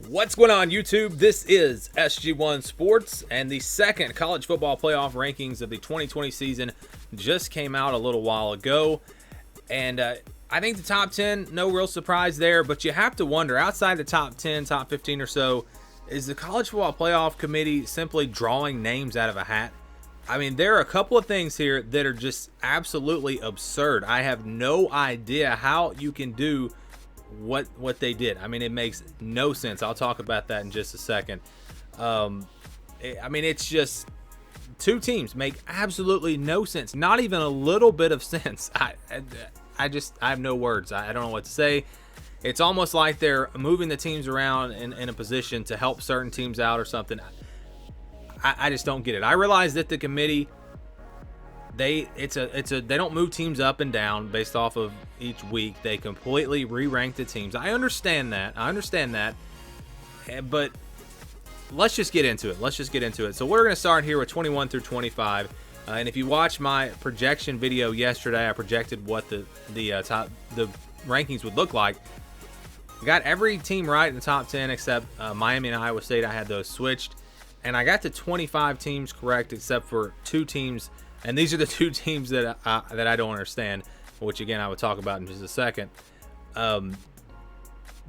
What's going on, YouTube? This is SG1 Sports, and the second college football playoff rankings of the 2020 season just came out a little while ago. And I think the top 10, no real surprise there, but you have to wonder, outside the top 10, top 15 or so, is the college football playoff committee simply drawing names out of a hat? I mean, there are a couple of things here that are just absolutely absurd. I have no idea how you can do what they did. I mean, it makes no sense. I'll talk about that in just a second. I mean, it's just two teams make absolutely no sense. Not even a little bit of sense. I have no words. I don't know what to say. It's almost like they're moving the teams around in a position to help certain teams out or something. I just don't get it. I realize that the committee, they don't move teams up and down based off of each week. They completely re-rank the teams. I understand that. But let's just get into it. So we're going to start here with 21 through 25. And if you watch my projection video yesterday, I projected what the rankings would look like. I got every team right in the top 10 except Miami and Iowa State. I had those switched. And I got the 25 teams correct except for two teams. And these are the two teams that I don't understand, which again I would talk about in just a second. But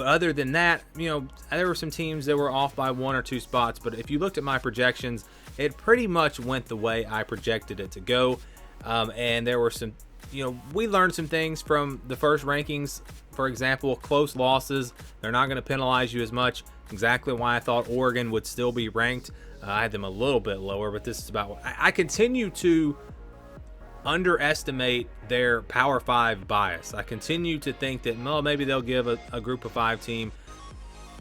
other than that, you know, there were some teams that were off by one or two spots. But if you looked at my projections, it pretty much went the way I projected it to go. And there were some, you know, we learned some things from the first rankings. For example, close losses, they're not going to penalize you as much. Exactly why I thought Oregon would still be ranked. I had them a little bit lower, but this is about what I continue to underestimate their Power 5 bias. I continue to think that, well, maybe they'll give a Group of 5 team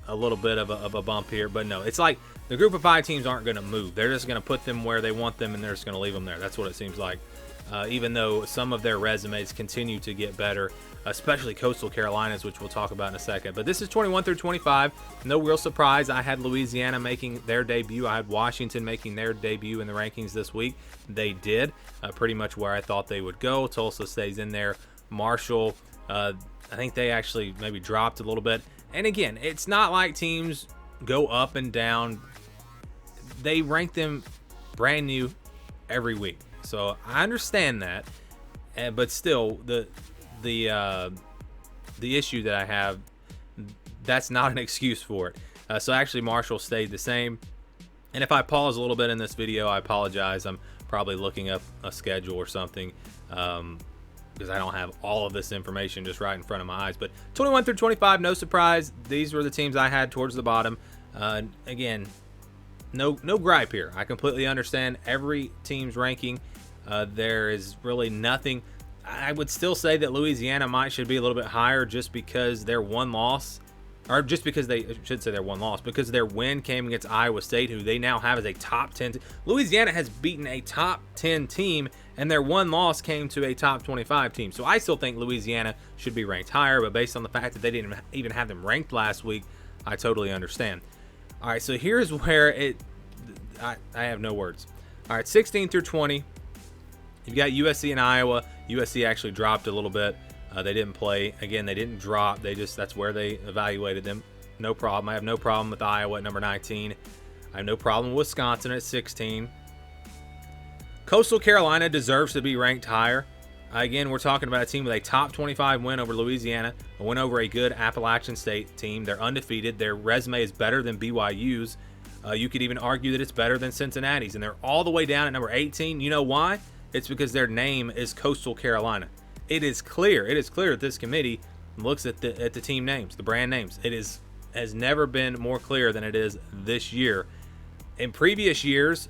a little bit of a bump here, but no, it's like the Group of 5 teams aren't going to move. They're just going to put them where they want them, and they're just going to leave them there. That's what it seems like. Even though some of their resumes continue to get better, especially Coastal Carolinas, which we'll talk about in a second. But this is 21 through 25. No real surprise. I had Louisiana making their debut. I had Washington making their debut in the rankings this week. They did, pretty much where I thought they would go. Tulsa stays in there. Marshall, I think they actually maybe dropped a little bit. And again, it's not like teams go up and down. They rank them brand new every week. So I understand that, but still, the issue that I have, that's not an excuse for it. So actually, Marshall stayed the same. And if I pause a little bit in this video, I apologize. I'm probably looking up a schedule or something because I don't have all of this information just right in front of my eyes. But 21 through 25, no surprise. These were the teams I had towards the bottom. Again, no gripe here. I completely understand every team's ranking. There is really nothing. I would still say that Louisiana should be a little bit higher just because their one loss, or just because they should say their one loss, because their win came against Iowa State, who they now have as a top 10. Louisiana has beaten a top 10 team, and their one loss came to a top 25 team. So I still think Louisiana should be ranked higher, but based on the fact that they didn't even have them ranked last week, I totally understand. All right, so here's where I have no words. All right, 16 through 20. You've got USC and Iowa. USC actually dropped a little bit. They didn't play. Again, they didn't drop. That's where they evaluated them. No problem. I have no problem with Iowa at number 19. I have no problem with Wisconsin at 16. Coastal Carolina deserves to be ranked higher. Again, we're talking about a team with a top 25 win over Louisiana, a win over a good Appalachian State team. They're undefeated. Their resume is better than BYU's. You could even argue that it's better than Cincinnati's, and they're all the way down at number 18. You know why? It's because their name is Coastal Carolina. It is clear that this committee looks at the team names, the brand names. Has never been more clear than it is this year. In previous years,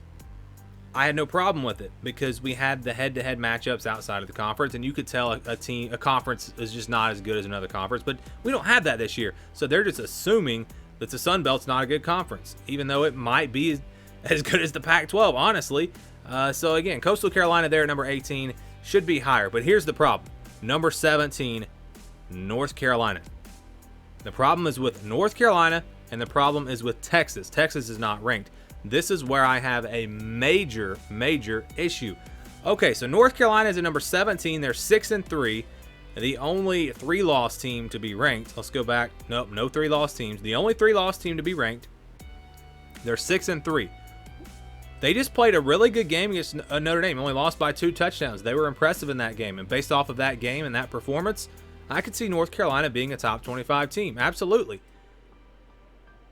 I had no problem with it because we had the head-to-head matchups outside of the conference, and you could tell a conference is just not as good as another conference. But we don't have that this year, so they're just assuming that the Sun Belt's not a good conference, even though it might be as good as the Pac-12, honestly. So again, Coastal Carolina there at number 18 should be higher. But here's the problem. Number 17, North Carolina. The problem is with North Carolina, and the problem is with Texas. Texas is not ranked. This is where I have a major issue. Okay, so North Carolina is at number 17. They're 6-3. The only 3-loss team to be ranked. Let's go back. Nope, no 3-loss teams. The only 3-loss team to be ranked. They're 6-3. They just played a really good game against Notre Dame. Only lost by 2 touchdowns. They were impressive in that game. And based off of that game and that performance, I could see North Carolina being a top 25 team. Absolutely.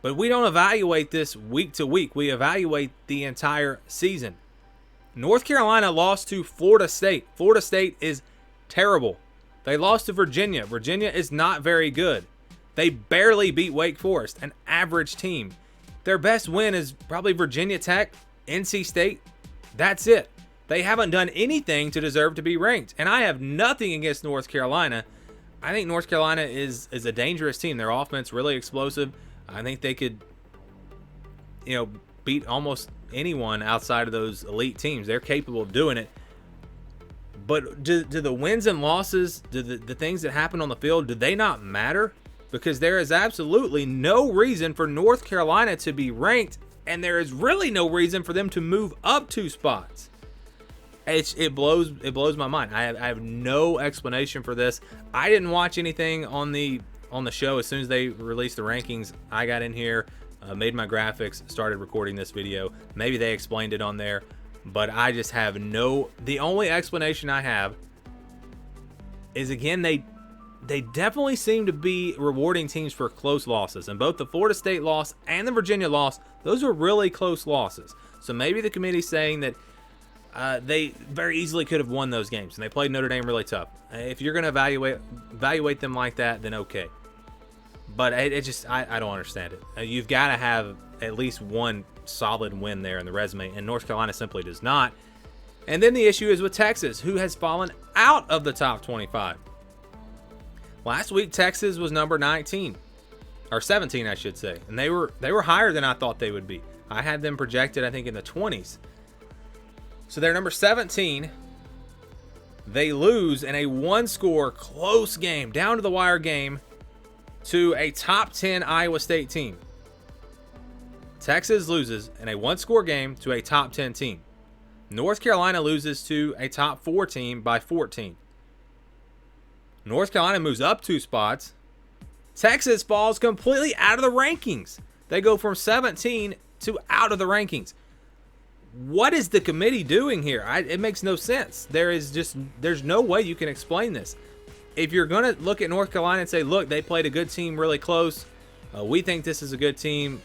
But we don't evaluate this week to week. We evaluate the entire season. North Carolina lost to Florida State. Florida State is terrible. They lost to Virginia. Virginia is not very good. They barely beat Wake Forest, an average team. Their best win is probably Virginia Tech, NC State. That's it. They haven't done anything to deserve to be ranked. And I have nothing against North Carolina. I think North Carolina is a dangerous team. Their offense really explosive. I think they could, beat almost anyone outside of those elite teams. They're capable of doing it. But do the wins and losses, do the things that happen on the field, do they not matter? Because there is absolutely no reason for North Carolina to be ranked, and there is really no reason for them to move up 2 spots. It blows my mind. I have no explanation for this. I didn't watch anything on the show. As soon as they released the rankings, I got in here, made my graphics, started recording this video. Maybe they explained it on there, but I just have the only explanation I have is, again, they definitely seem to be rewarding teams for close losses. And both the Florida State loss and the Virginia loss, those were really close losses. So maybe the committee's saying that they very easily could have won those games, and they played Notre Dame really tough. If you're going to evaluate them like that, then okay. But I don't understand it. You've got to have at least one solid win there in the resume, and North Carolina simply does not. And then the issue is with Texas, who has fallen out of the top 25. Last week, Texas was number 19, or 17, I should say, and they were higher than I thought they would be. I had them projected, I think, in the 20s. So they're number 17. They lose in a 1-score close game, down to the wire game, to a top 10 Iowa State team. Texas loses in a 1-score game to a top 10 team. North Carolina loses to a top 4 team by 14. North Carolina moves up 2 spots. Texas falls completely out of the rankings. They go from 17 to out of the rankings. What is the committee doing here? It makes no sense. There's no way you can explain this. If you're going to look at North Carolina and say, look, they played a good team really close, we think this is a good team,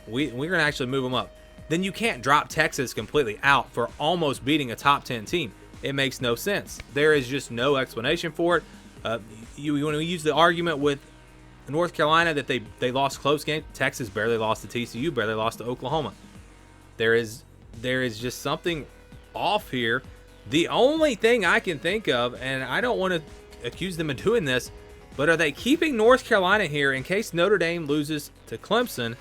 we're going to actually move them up, then you can't drop Texas completely out for almost beating a top 10 team. It makes no sense. There is just no explanation for it. When we use the argument with North Carolina that they lost close games, Texas barely lost to TCU, barely lost to Oklahoma. There is just something off here. The only thing I can think of, and I don't want to accuse them of doing this, but are they keeping North Carolina here in case Notre Dame loses to Clemson?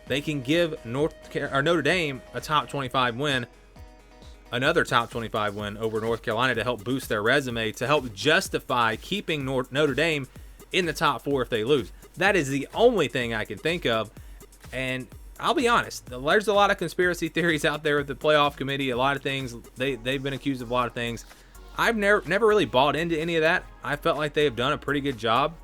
They can give Notre Dame a top 25 win, another top 25 win over North Carolina to help boost their resume, to help justify keeping Notre Dame in the top 4 if they lose. That is the only thing I can think of. And I'll be honest, there's a lot of conspiracy theories out there with the playoff committee, a lot of things. They've been accused of a lot of things. I've never really bought into any of that. I felt like they have done a pretty good job.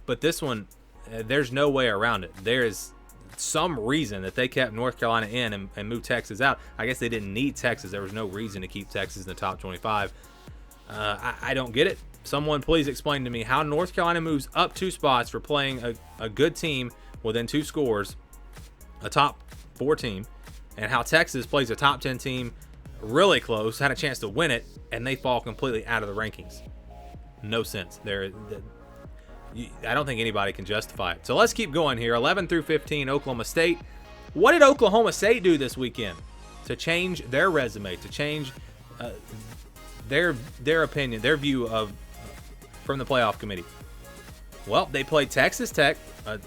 But this one, there's no way around it. There is some reason that they kept North Carolina in and moved Texas out. I guess they didn't need Texas. There was no reason to keep Texas in the top 25. I don't get it. Someone please explain to me how North Carolina moves up 2 spots for playing a good team within 2 scores, a top 4 team, and how Texas plays a top 10 team really close, had a chance to win it, and they fall completely out of the rankings. No sense. I don't think anybody can justify it. So let's keep going here. 11 through 15, Oklahoma State. What did Oklahoma State do this weekend to change their resume, to change their opinion, their view of from the playoff committee? Well, they played Texas Tech. And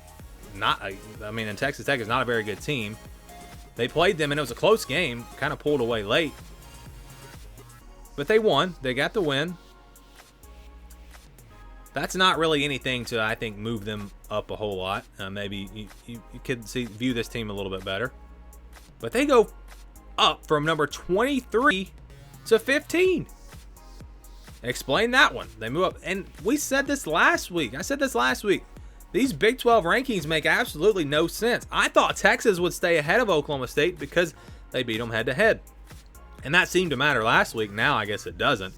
Texas Tech is not a very good team. They played them, and it was a close game, kind of pulled away late. But they won. They got the win. That's not really anything to, I think, move them up a whole lot. Maybe you could view this team a little bit better. But they go up from number 23 to 15. Explain that one. They move up. And we said this last week. I said this last week. These Big 12 rankings make absolutely no sense. I thought Texas would stay ahead of Oklahoma State because they beat them head-to-head. And that seemed to matter last week. Now I guess it doesn't.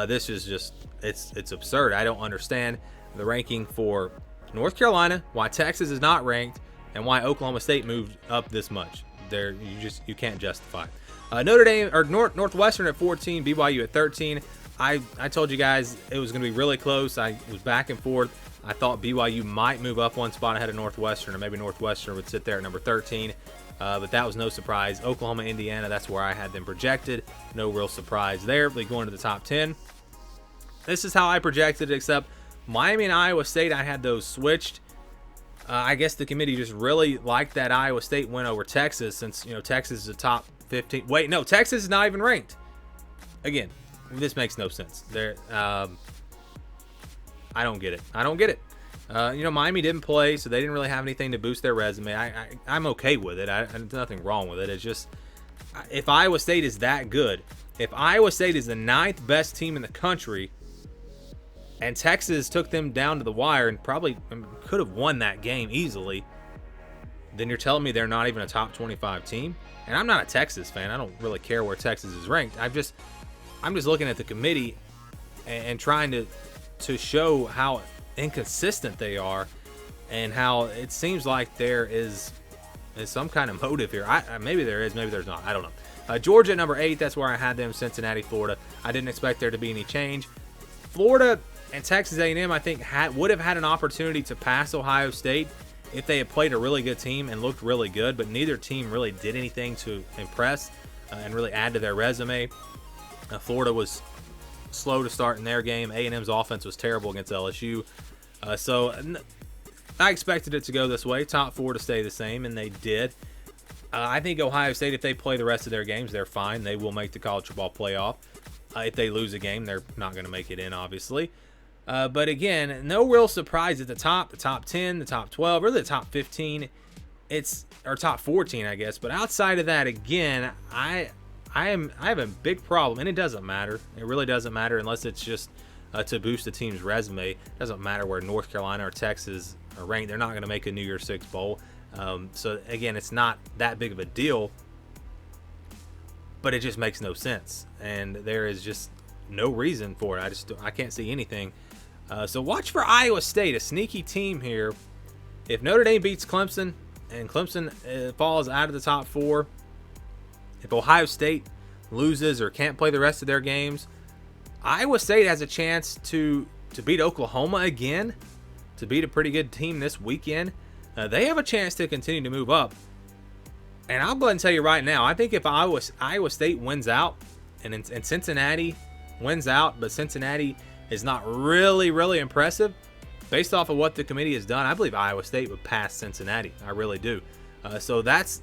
This is just, it's absurd. I don't understand the ranking for North Carolina, why Texas is not ranked, and why Oklahoma State moved up this much. You can't justify it. Notre Dame, or Northwestern at 14, BYU at 13. I told you guys it was going to be really close. I was back and forth. I thought BYU might move up one spot ahead of Northwestern, or maybe Northwestern would sit there at number 13. But that was no surprise. Oklahoma, Indiana, that's where I had them projected. No real surprise there. They go into the top 10. This is how I projected it, except Miami and Iowa State, I had those switched. I guess the committee just really liked that Iowa State win over Texas, since Texas is a top 15. Wait, no, Texas is not even ranked. Again, this makes no sense. I don't get it. Miami didn't play, so they didn't really have anything to boost their resume. I'm okay with it. There's nothing wrong with it. It's just, if Iowa State is that good, if Iowa State is the 9th best team in the country, and Texas took them down to the wire and probably could have won that game easily, then you're telling me they're not even a top 25 team? And I'm not a Texas fan. I don't really care where Texas is ranked. I'm just looking at the committee and trying to show how inconsistent they are, and how it seems like there is some kind of motive here. Maybe there is, maybe there's not. I don't know. Georgia at number 8. That's where I had them. Cincinnati, Florida. I didn't expect there to be any change. Florida and Texas A&M, I think, would have had an opportunity to pass Ohio State if they had played a really good team and looked really good, but neither team really did anything to impress and really add to their resume. Florida was slow to start in their game. A&M's offense was terrible against LSU. So I expected it to go this way. Top 4 to stay the same, and they did. I think Ohio State, if they play the rest of their games, they're fine. They will make the college football playoff. If they lose a game, they're not going to make it in, obviously. But again, no real surprise at the top 10, the top 12, or the top 15. Or top 14, I guess. But outside of that, again, I have a big problem, and it doesn't matter. It really doesn't matter unless it's just to boost the team's resume. It doesn't matter where North Carolina or Texas are ranked. They're not going to make a New Year's Six bowl. So again, it's not that big of a deal, but it just makes no sense, and there is just no reason for it. I can't see anything. So watch for Iowa State, a sneaky team here. If Notre Dame beats Clemson and Clemson falls out of the top 4, if Ohio State loses or can't play the rest of their games, Iowa State has a chance to beat Oklahoma again, to beat a pretty good team this weekend. They have a chance to continue to move up. And I'll go ahead and tell you right now, I think if Iowa State wins out and Cincinnati wins out, but Cincinnati is not really, really impressive, based off of what the committee has done, I believe Iowa State would pass Cincinnati. I really do. So that's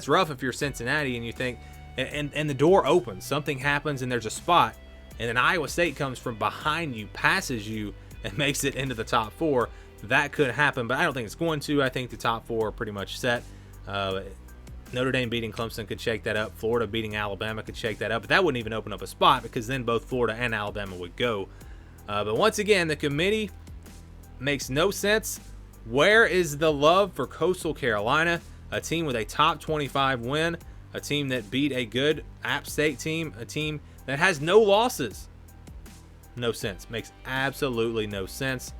rough if you're Cincinnati and you think, and the door opens, something happens and there's a spot, and then Iowa State comes from behind you, passes you, and makes it into the top 4. That could happen, but I don't think it's going to. I think the top 4 are pretty much set. Notre Dame beating Clemson could shake that up. Florida beating Alabama could shake that up, but that wouldn't even open up a spot because then both Florida and Alabama would go. But once again, the committee makes no sense. Where is the love for Coastal Carolina, a team with a top 25 win, a team that beat a good App State team, a team that has no losses? No sense. Makes absolutely no sense.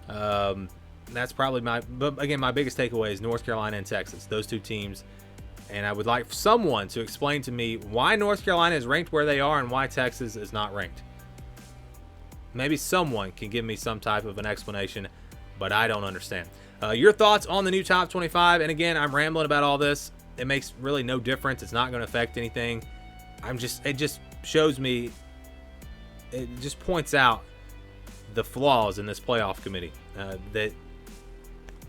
That's probably but again, my biggest takeaway is North Carolina and Texas, those two teams. And I would like someone to explain to me why North Carolina is ranked where they are and why Texas is not ranked. Maybe someone can give me some type of an explanation, but I don't understand. Your thoughts on the new top 25? And again, I'm rambling about all this. It makes really no difference. It's not going to affect anything. It just shows me, it just points out the flaws in this playoff committee that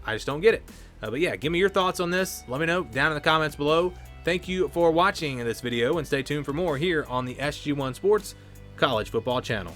I just don't get it. But yeah, give me your thoughts on this. Let me know down in the comments below. Thank you for watching this video, and stay tuned for more here on the SG1 Sports College Football Channel.